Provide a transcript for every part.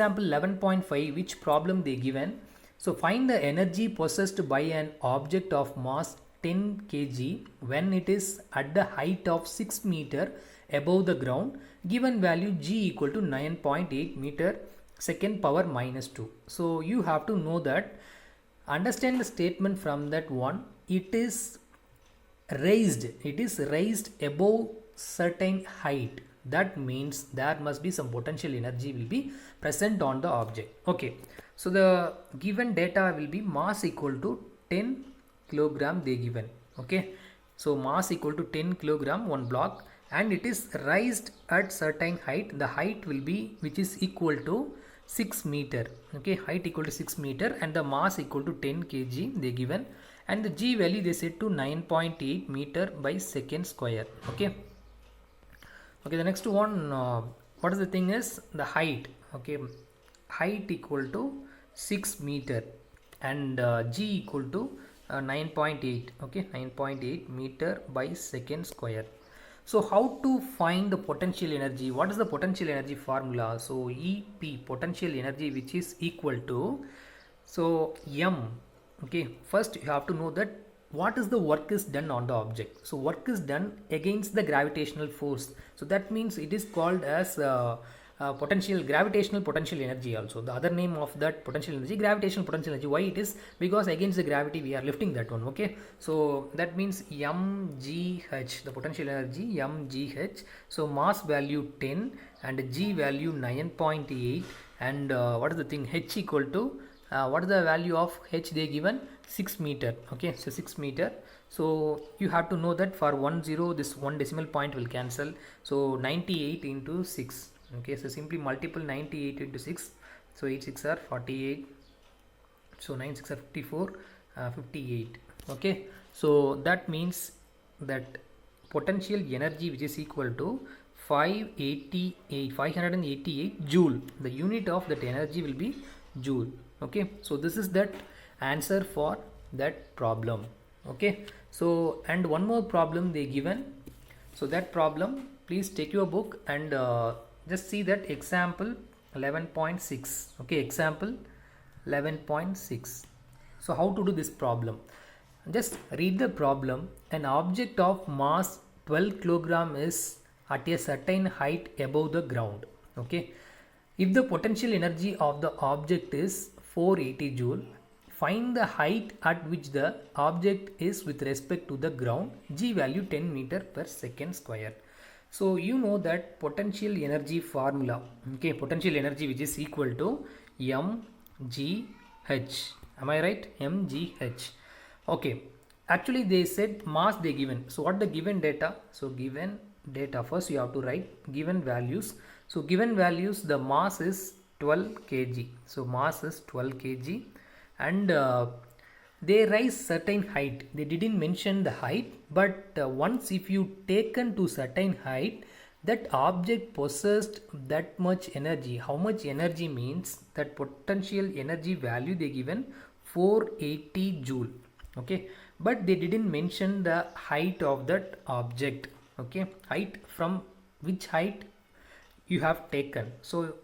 Example 11.5, which problem they given? So find the energy possessed by an object of mass 10 kg when it is at the height of 6 meter above the ground. Given value g equal to 9.8 meter second power minus 2. So you have to know that, understand the statement from that one. It is raised above certain height. That means there must be some potential energy will be present on the object. Okay, so the given data will be mass equal to 10 kilogram they given. Okay, so mass equal to 10 kilogram one block, and it is raised at certain height. The height will be which is equal to 6 meter. Okay, height equal to 6 meter and the mass equal to 10 kg they given, and the g value they set to 9.8 meter by second square. Okay, the next one, what is the thing is the height. Okay, height equal to 6 meter and g equal to 9.8. okay, 9.8 meter by second square. So how to find the potential energy? What is the potential energy formula? So EP, potential energy, which is equal to, so M. Okay, first you have to know that what is the work is done on the object. So work is done against the gravitational force. So that means it is called as gravitational potential energy also. The other name of that potential energy, gravitational potential energy. Why it is? Because against the gravity we are lifting that one. Okay, so that means mgh, the potential energy mgh. So mass value 10 and g value 9.8, and what is the thing, h equal to what is the value of h they given? 6 meter. Okay, so 6 meter. So you have to know that for 10 this one decimal point will cancel. So 98 into 6. Okay, so simply multiple 98 into 6. So 8 6 are 48. So 9 6 are 54, 58. Okay, so that means that potential energy which is equal to 588 joule. The unit of that energy will be joule. Okay, so this is that answer for that problem. Okay, so and one more problem they given. So that problem, please take your book and just see that example 11.6. okay, example 11.6. so how to do this problem? Just read the problem. An object of mass 12 kilogram is at a certain height above the ground. Okay, if the potential energy of the object is 480 joule, find the height at which the object is with respect to the ground. G value 10 meter per second square. So you know that potential energy formula. Okay, potential energy which is equal to mgh. Am I right? mgh. Okay, actually they said mass they given. So what the given data? So given data, first you have to write given values. So given values, the mass is 12 kg. So mass is 12 kg, and they rise certain height. They didn't mention the height, but once if you taken to certain height, that object possessed that much energy. How much energy means that potential energy value they given 480 joule. Okay, but they didn't mention the height of that object. Okay, height, from which height you have taken. So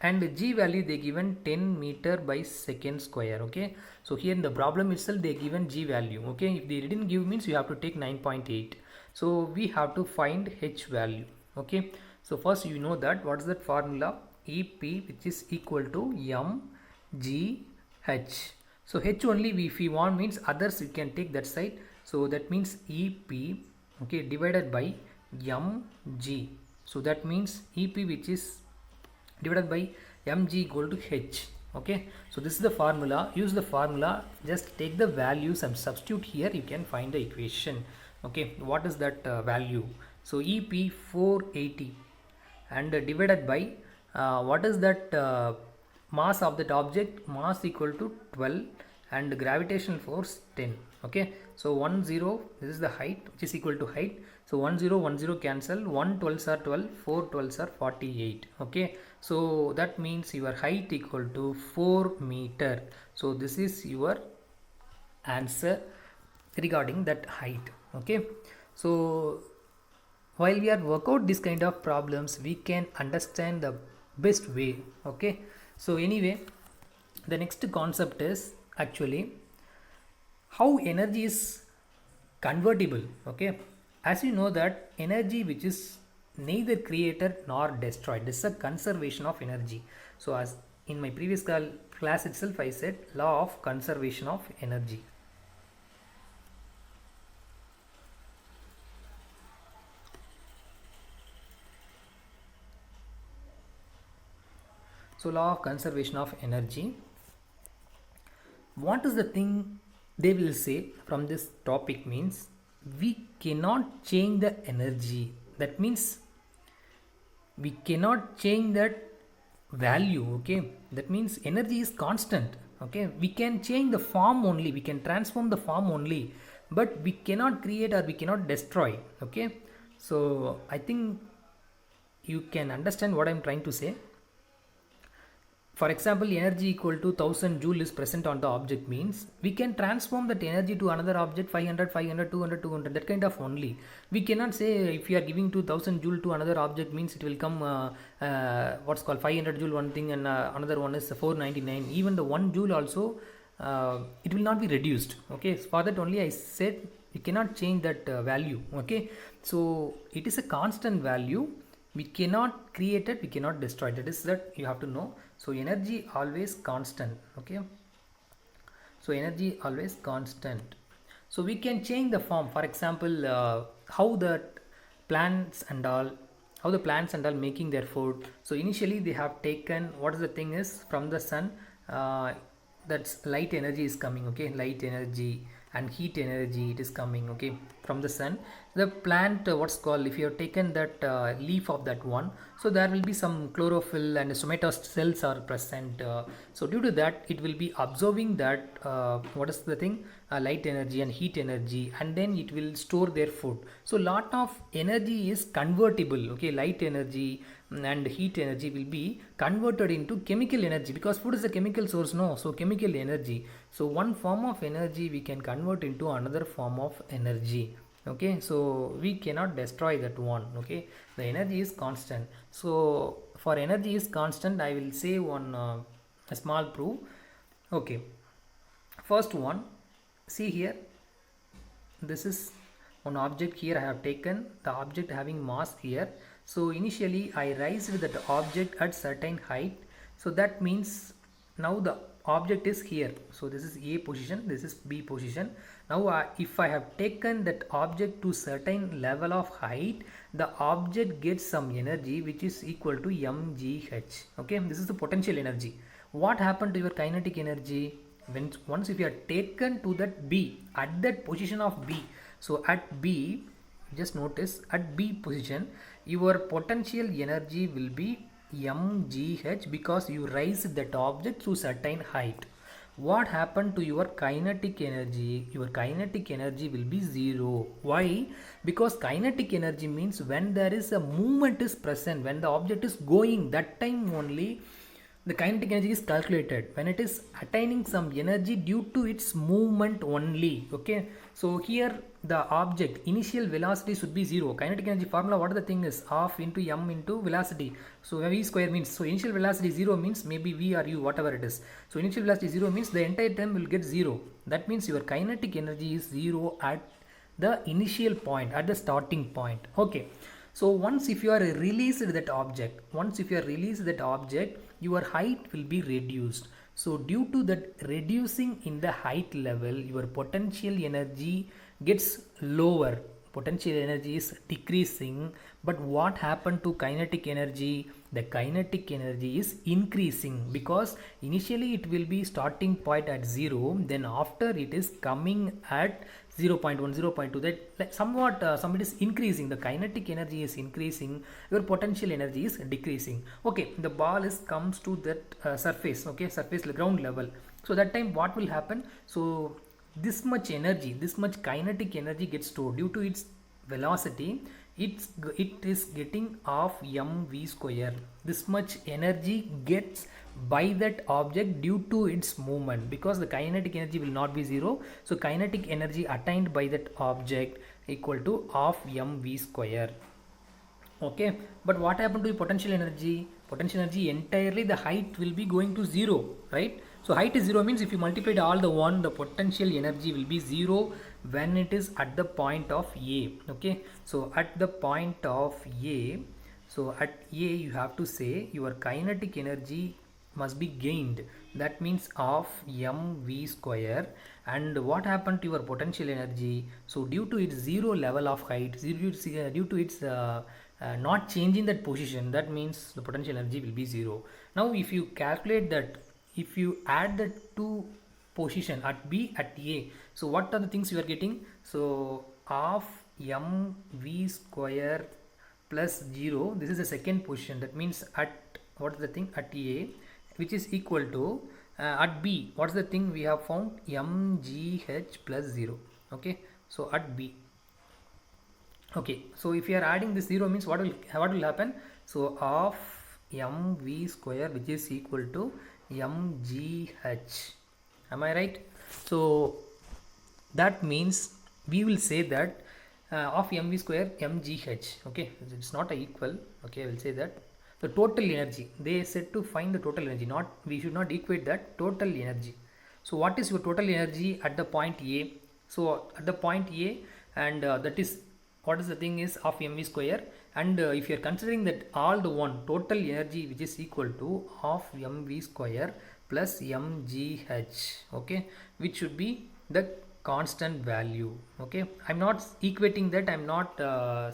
and g value they given 10 meter by second square. Okay, so here in the problem itself they given g value. Okay, if they didn't give means you have to take 9.8. so we have to find h value. Okay, so first you know that what is that formula, ep, which is equal to mgh. So h only if we want means others you can take that side. So that means ep, okay, divided by mg. So that means ep which is divided by mg equal to h. Okay, so this is the formula. Use the formula, just take the values and substitute here, you can find the equation. Okay, what is that value? So ep 480 and divided by what is that mass of that object? Mass equal to 12 and gravitational force 10. Okay, so 10, this is the height which is equal to height. So 10 cancel, 1 12s are 12, 4 12s are 48. Okay, so that means your height equal to 4 meter. So this is your answer regarding that height. Okay, so while we are work out this kind of problems, we can understand the best way. Okay, So anyway, the next concept is actually how energy is convertible. Okay, as you know that energy which is neither created nor destroyed, this is a conservation of energy. So as in my previous class itself I said law of conservation of energy. So law of conservation of energy, what is the thing they will say from this topic means we cannot change the energy. That means we cannot change that value. Okay, that means energy is constant. Okay, we can change the form only, we can transform the form only, but we cannot create or we cannot destroy. Okay, so I think you can understand what I'm trying to say. For example, energy equal to 1000 joule is present on the object means we can transform that energy to another object 500, 500, 200, 200, that kind of only. We cannot say if you are giving 2000 joule to another object means it will come what's called 500 joule one thing and another one is 499. Even the 1 joule also it will not be reduced. Okay, for that only I said you cannot change that value. Okay, so it is a constant value. We cannot create it, we cannot destroy it. That is that you have to know. So energy always constant. Okay, so energy always constant. So we can change the form. For example, how the plants and all making their food. So initially they have taken, what is the thing is from the sun, that's light energy is coming. Okay, light energy and heat energy it is coming. Okay, from the sun. The plant what's called, if you have taken that leaf of that one, so there will be some chlorophyll and somatose cells are present. So due to that it will be absorbing that what is the thing, light energy and heat energy, and then it will store their food. So lot of energy is convertible. Okay, light energy and heat energy will be converted into chemical energy because food is a chemical source, no? So chemical energy, so one form of energy we can convert into another form of energy. Okay, so we cannot destroy that one. Okay, the energy is constant. So for energy is constant I will say one a small proof. Okay, first one, see here, this is one object. Here I have taken the object having mass here. So initially I raised that object at certain height. So that means now the object is here. So this is A position, this is B position. Now if I have taken that object to certain level of height, the object gets some energy which is equal to mgh. Okay, this is the potential energy. What happened to your kinetic energy? Once if you are taken to that B, at that position of B, so at B, just notice at B position your potential energy will be mgh because you raised that object to certain height. What happened to your kinetic energy? Your kinetic energy will be zero. Why? Because kinetic energy means when there is a movement is present, when the object is going, that time only the kinetic energy is calculated, when it is attaining some energy due to its movement only. Okay, so here the object initial velocity should be zero. Kinetic energy formula, what the thing is, half into m into velocity. So v square means, so initial velocity 0 means maybe v or u, whatever it is. So initial velocity 0 means the entire time will get 0. That means your kinetic energy is 0 at the initial point, at the starting point. Okay, so once if you are released that object, your height will be reduced. So due to that reducing in the height level, your potential energy gets lower. Potential energy is decreasing. But what happened to kinetic energy? The kinetic energy is increasing because initially it will be starting point at 0, then after it is coming at 0.1, 0.2, that like somewhat somewhat is increasing. The kinetic energy is increasing, your potential energy is decreasing. Okay, the ball is comes to that surface. Okay, surface ground level. So that time what will happen? So this much energy, this much kinetic energy gets stored due to its velocity. It is getting half mv square. This much energy gets by that object due to its movement, because the kinetic energy will not be 0. So kinetic energy attained by that object equal to half mv square. Okay, but what happened to the potential energy? potential energy entirely, the height will be going to 0, right? So height is 0 means if you multiply all the 1, the potential energy will be 0 when it is at the point of A. Okay, so at the point of A, so at A you have to say your kinetic energy must be gained, that means of mv square. And what happened to your potential energy? So due to its 0 level of height, due to its not changing that position, that means the potential energy will be 0. Now if you calculate that, if you add the two position at B at A, so what are the things you are getting? So of mv square plus 0, this is the second position, that means at what is the thing at A, which is equal to at B, what's the thing we have found? mgh plus 0. Okay, so at B. Okay, so if you are adding this 0 means what will happen? So of mv square, which is equal to mgh. Am I right? So that means we will say that of mv square mgh. Okay, it's not a equal. Okay, I will say that the total energy, they said to find the total energy, not, we should not equate that, total energy. So what is your total energy at the point A? So at the point A, and that is, what is the thing is of mv square, and if you are considering that all the one, total energy which is equal to of mv square plus mgh, okay, which should be the constant value. Okay, I'm not equating that, I'm not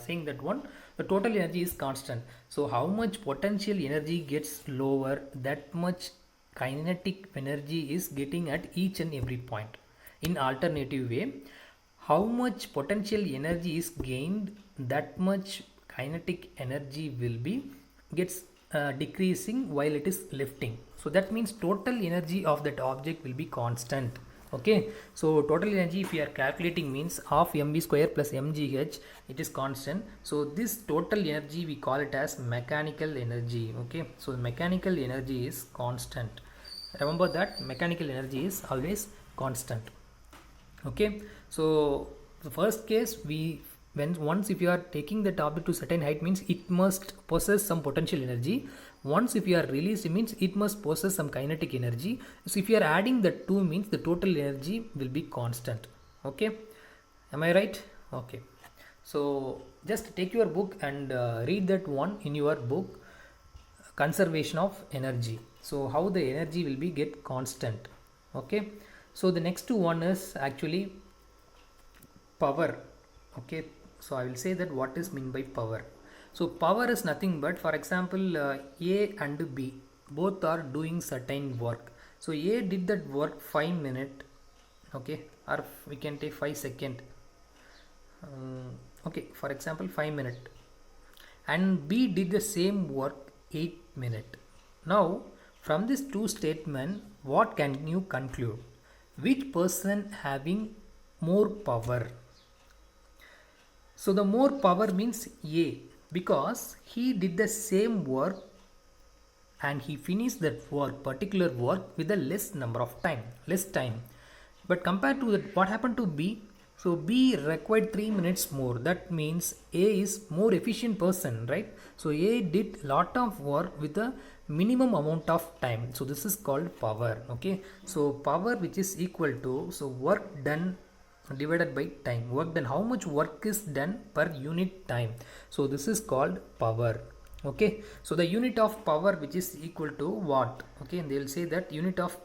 saying that one, the total energy is constant. So how much potential energy gets lower, that much kinetic energy is getting at each and every point. In alternative way, how much potential energy is gained, that much kinetic energy will be gets decreasing while it is lifting. So that means total energy of that object will be constant. Okay, so total energy, if you are calculating, means of mv square plus mgh, it is constant. So this total energy we call it as mechanical energy. Okay, so mechanical energy is constant. Remember that mechanical energy is always constant. Okay, so the first case, we once if you are taking that object to certain height, means it must possess some potential energy. Once if you are released, means it must possess some kinetic energy. So if you are adding the two, means the total energy will be constant. Okay, am I right? Okay, so just take your book and read that one in your book, conservation of energy. So how the energy will be get constant. Okay, so the next one is actually power. Okay, so I will say that what is meant by power. So power is nothing but, for example, A and B both are doing certain work. So A did that work 5 minutes, okay, or we can take 5 seconds. Okay, for example 5 minutes, and B did the same work 8 minutes. Now from this two statement, what can you conclude? Which person having more power? So the more power means A, because he did the same work and he finished that work, particular work, with a less number of time, less time. But compared to that, what happened to B? So B required 3 minutes more. That means A is more efficient person, right? So A did lot of work with a minimum amount of time. So this is called power. Okay, so power, which is equal to, so work done divided by time, work done, how much work is done per unit time. So this is called power. Okay, so the unit of power, which is equal to watt. Okay, and they will say that unit of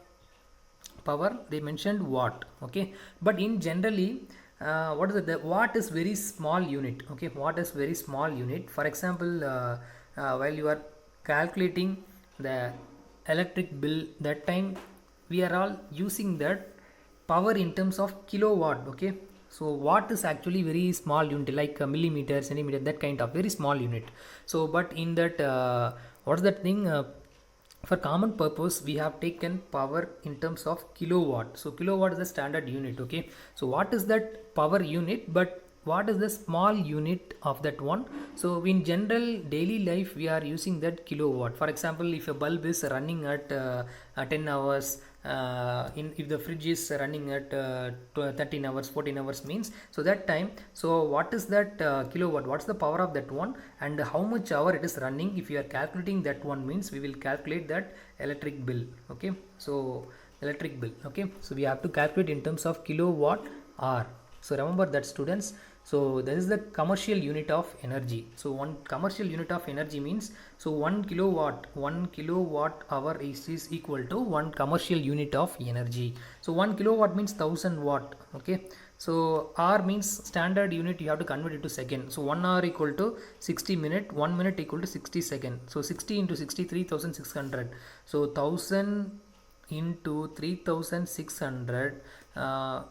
power, they mentioned watt. Okay, but in generally, what is it? The watt is very small unit. Okay, watt is very small unit. For example, while you are calculating the electric bill, that time we are all using that power in terms of kilowatt. Okay, so watt is actually very small unit, like a millimeter, centimeter, that kind of very small unit. So but in that what's that thing, for common purpose we have taken power in terms of kilowatt. So kilowatt is the standard unit. Okay, so what is that power unit? But what is the small unit of that one. So in general daily life we are using that kilowatt. For example, if a bulb is running at 10 hours, if the fridge is running at 13 hours, 14 hours means, so that time, so what is that kilowatt, what's the power of that one, and how much hour it is running. If you are calculating that one means, we will calculate that electric bill. Okay, so electric bill. Okay, so we have to calculate in terms of kilowatt hour. So remember that, students. So that is the commercial unit of energy. So one commercial unit of energy means, so 1 kilowatt hour is equal to 1 commercial unit of energy. So 1 kilowatt means 1000 watt. Okay, so hour means standard unit, you have to convert it to second. So 1 hour equal to 60 minute, 1 minute equal to 60 second. So 60 into 60, 3600. So 1000 into 3600,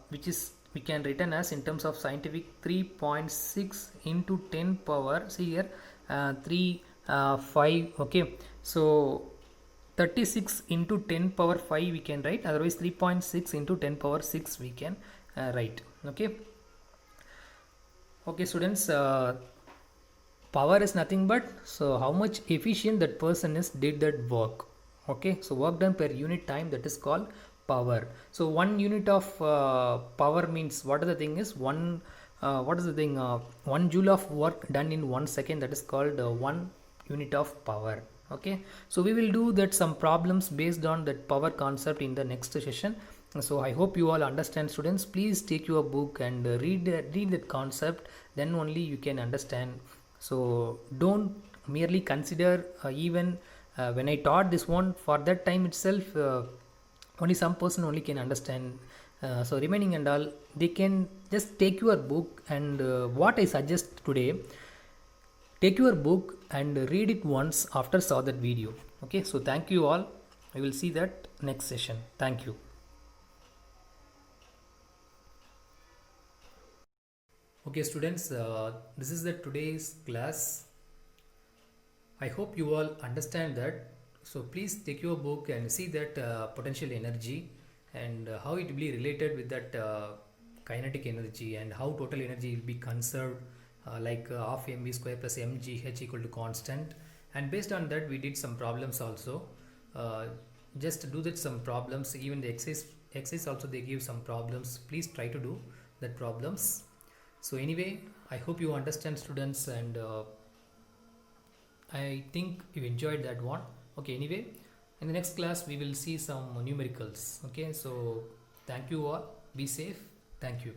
which is, we can written as in terms of scientific, 3.6 into 10 power, see here, 5. Okay, so 36 into 10 power 5 we can write, otherwise 3.6 into 10 power 6 we can write. Okay, okay students, power is nothing but, so how much efficient that person is did that work. Okay, so work done per unit time, that is called power. So 1 unit of power means, what is the thing is, 1 1 joule of work done in 1 second, that is called 1 unit of power. Okay, so we will do that some problems based on that power concept in the next session. So I hope you all understand, students. Please take your book and read that concept, then only you can understand. So don't merely consider even when I taught this one, for that time itself, only some person only can understand. So remaining and all, they can just take your book, and what I suggest today, take your book and read it once after saw that video. Okay, so thank you all. I will see that next session. Thank you. Okay students, this is the today's class. I hope you all understand that. So please take your book and see that potential energy, and how it will be related with that kinetic energy, and how total energy will be conserved, like half mv square plus mgh equal to constant. And based on that we did some problems also. Just do that some problems, even the exercise also they give some problems. Please try to do that problems. So anyway, I hope you understand, students, and I think you enjoyed that one. Okay, anyway, in the next class we will see some numericals. Okay, so thank you all, be safe, thank you.